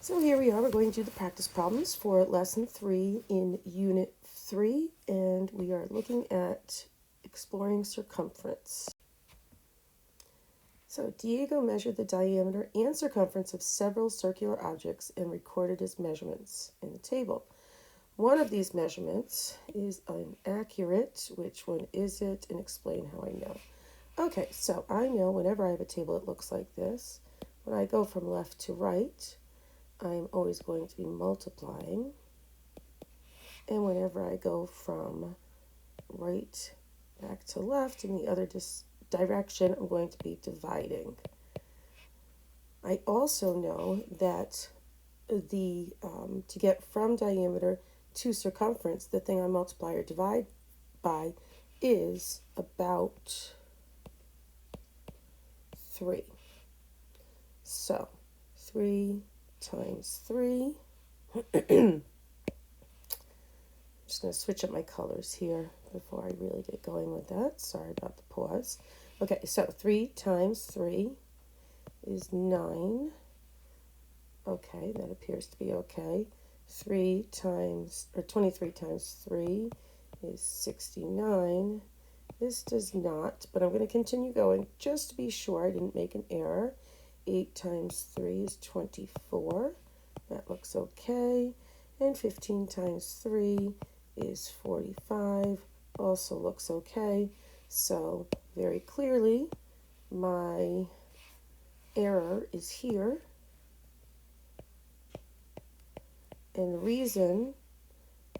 So here we are, we're going to do the practice problems for lesson 3 in unit 3, and we are looking at exploring circumference. So Diego measured the diameter and circumference of several circular objects and recorded his measurements in the table. One of these measurements is inaccurate. Which one is it? And explain how I know. Okay, so I know whenever I have a table that looks like this, when I go from left to right, I'm always going to be multiplying, and whenever I go from right back to left in the other direction, I'm going to be dividing. I also know that to get from diameter to circumference, the thing I multiply or divide by is about 3. So 3 times 3. I'm just going to switch up my colors here before I really get going with that. Sorry about the pause. Okay, so 3 times 3 is 9. Okay, that appears to be okay. 23 times 3 is 69. This does not, but I'm going to continue going just to be sure I didn't make an error. 8 times 3 is 24. That looks okay. And 15 times 3 is 45. Also looks okay. So very clearly, my error is here. And the reason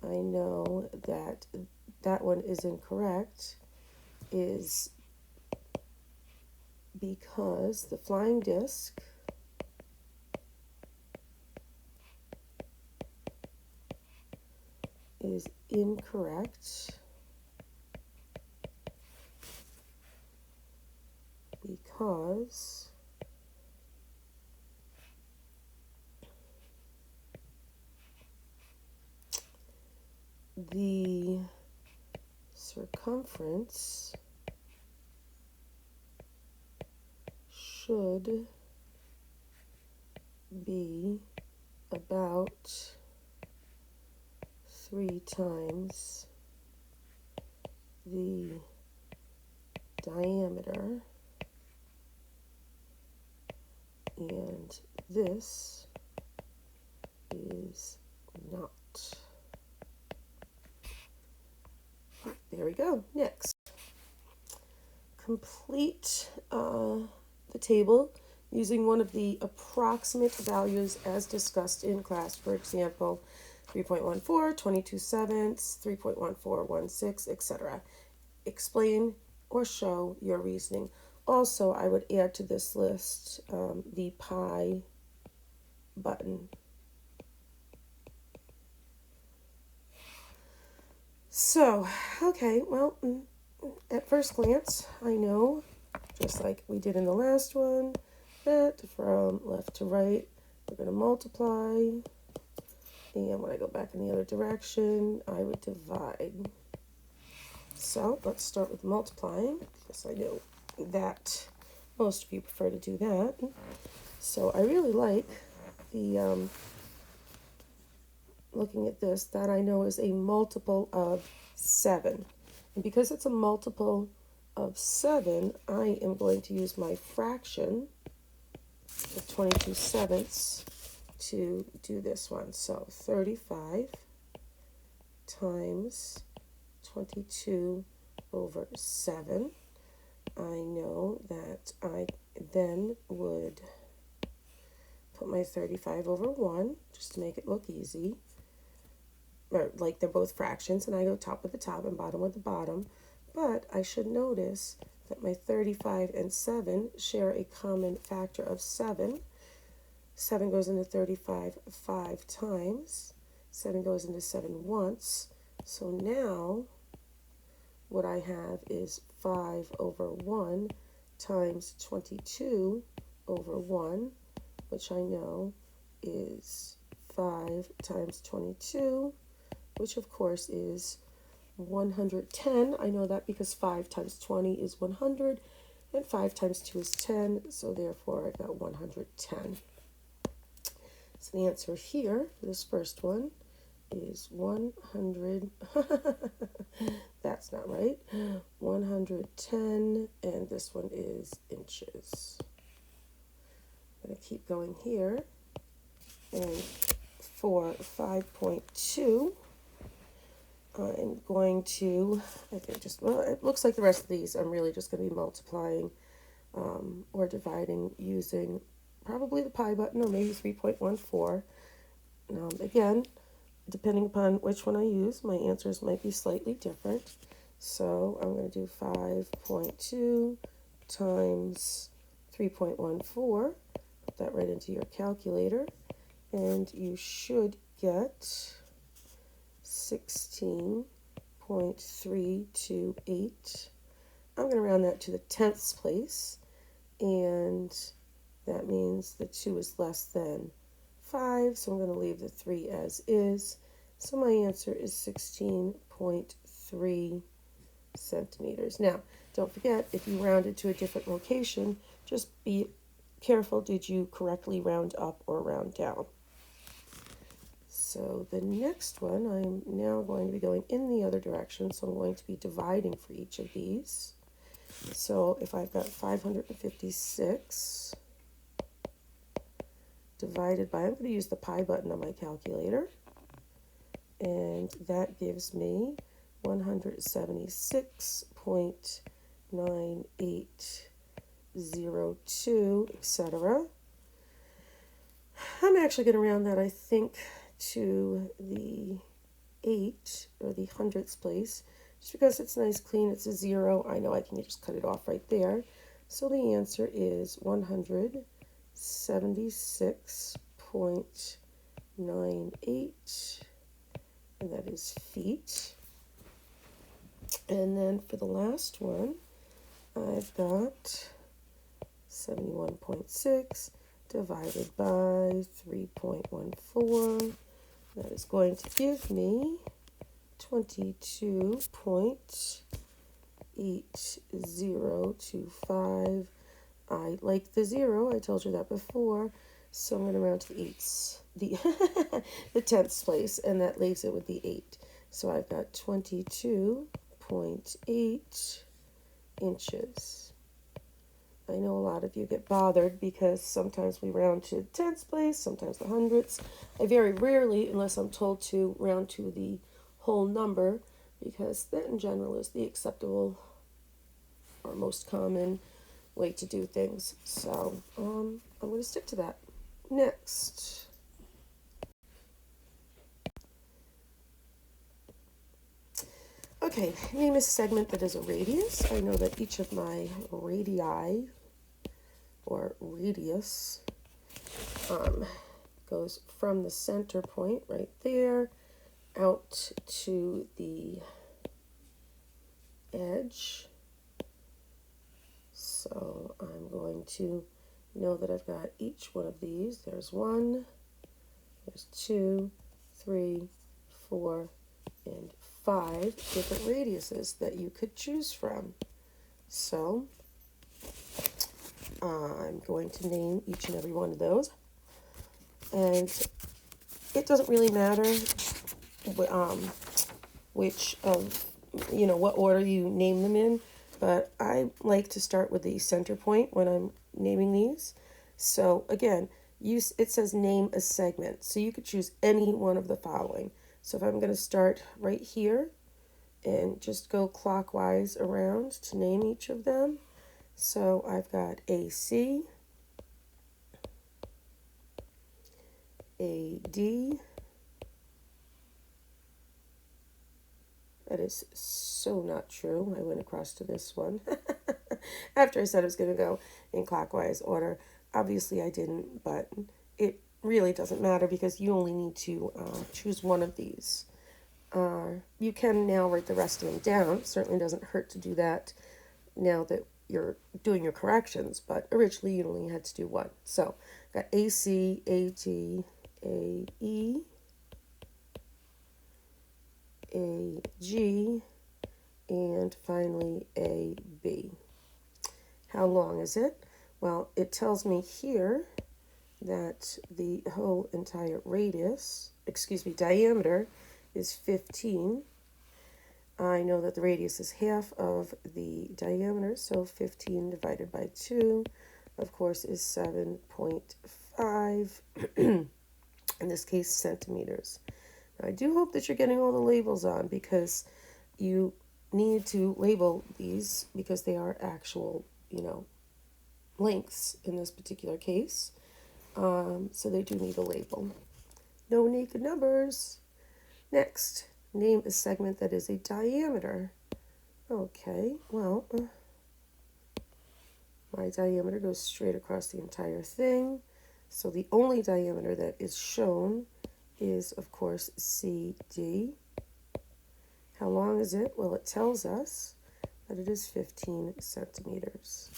I know that that one is incorrect is because the flying disc is incorrect because the circumference should be about 3 times the diameter, and this is not. There we go. Next, complete the table using one of the approximate values as discussed in class. For example, 3.14, 22/7, 3.1416, etc. Explain or show your reasoning. Also, I would add to this list the pi button. So, okay, well, at first glance, I know, just like we did in the last one, that from left to right, we're going to multiply. And when I go back in the other direction, I would divide. So let's start with multiplying, because I know that most of you prefer to do that. So I really like the looking at this, that I know is a multiple of 7. And because it's a multiple of 7, I am going to use my fraction of 22/7 to do this one. So 35 times 22/7. I know that I then would put my 35/1 just to make it look easy. Or like they're both fractions, and I go top with the top and bottom with the bottom. But I should notice that my 35 and 7 share a common factor of 7. 7 goes into 35 5 times. 7 goes into 7 once. So now what I have is 5/1 times 22/1, which I know is 5 times 22, which of course is 110. I know that because 5 times 20 is 100, and 5 times 2 is 10, so therefore I got 110. So the answer here for this first one is 100. That's not right. 110, and this one is inches. I'm going to keep going here. And for 5.2, I'm going to, I think just, well, it looks like the rest of these, I'm really just going to be multiplying or dividing using probably the pi button or maybe 3.14. Again, depending upon which one I use, my answers might be slightly different. So I'm going to do 5.2 times 3.14. Put that right into your calculator, and you should get 16.328. I'm going to round that to the tenths place, and that means the 2 is less than 5, so I'm going to leave the 3 as is. So my answer is 16.3 centimeters. Now, don't forget, if you rounded to a different location, just be careful, did you correctly round up or round down? So the next one, I'm now going to be going in the other direction, so I'm going to be dividing for each of these. So if I've got 556 divided by, I'm going to use the pi button on my calculator, and that gives me 176.9802, etc. I'm actually going to round that, I think, to the 8 or the hundredths place, just because it's nice, clean, it's a 0. I know I can just cut it off right there. So the answer is 176.98, and that is feet. And then for the last one, I've got 71.6 divided by 3.14. That is going to give me 22.8025. I like the 0, I told you that before, so I'm going to round to the eighths, the tenths place, and that leaves it with the 8. So I've got 22.8 inches. I know a lot of you get bothered because sometimes we round to the tenths place, sometimes the hundredths. I very rarely, unless I'm told to, round to the whole number, because that in general is the acceptable or most common way to do things. So I'm going to stick to that. Next. Okay, name a segment that is a radius. I know that each of my radii or radius goes from the center point right there out to the edge. So I'm going to know that I've got each one of these. There's 1, there's 2, 3, 4, and 5 different radiuses that you could choose from. So I'm going to name each and every one of those. And it doesn't really matter which of, what order you name them in, but I like to start with the center point when I'm naming these. So again, it says name a segment, so you could choose any one of the following. So if I'm going to start right here and just go clockwise around to name each of them. So I've got AC, AD. That is so not true. I went across to this one. After I said I was going to go in clockwise order. Obviously I didn't, but it really doesn't matter because you only need to choose one of these. You can now write the rest of them down. It certainly doesn't hurt to do that now that you're doing your corrections, but originally you only had to do one. So got AC, AD, AE, AG, and finally AB. How long is it? Well, it tells me here that the whole entire diameter is 15. I know that the radius is half of the diameter, so 15 divided by 2, of course, is 7.5, in this case, centimeters. Now, I do hope that you're getting all the labels on, because you need to label these because they are actual, lengths in this particular case. So they do need a label. No naked numbers. Next, name a segment that is a diameter. Okay, well, my diameter goes straight across the entire thing. So the only diameter that is shown is, of course, CD. How long is it? Well, it tells us that it is 15 centimeters.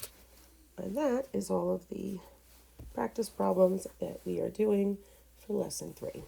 And that is all of the practice problems that we are doing for lesson 3.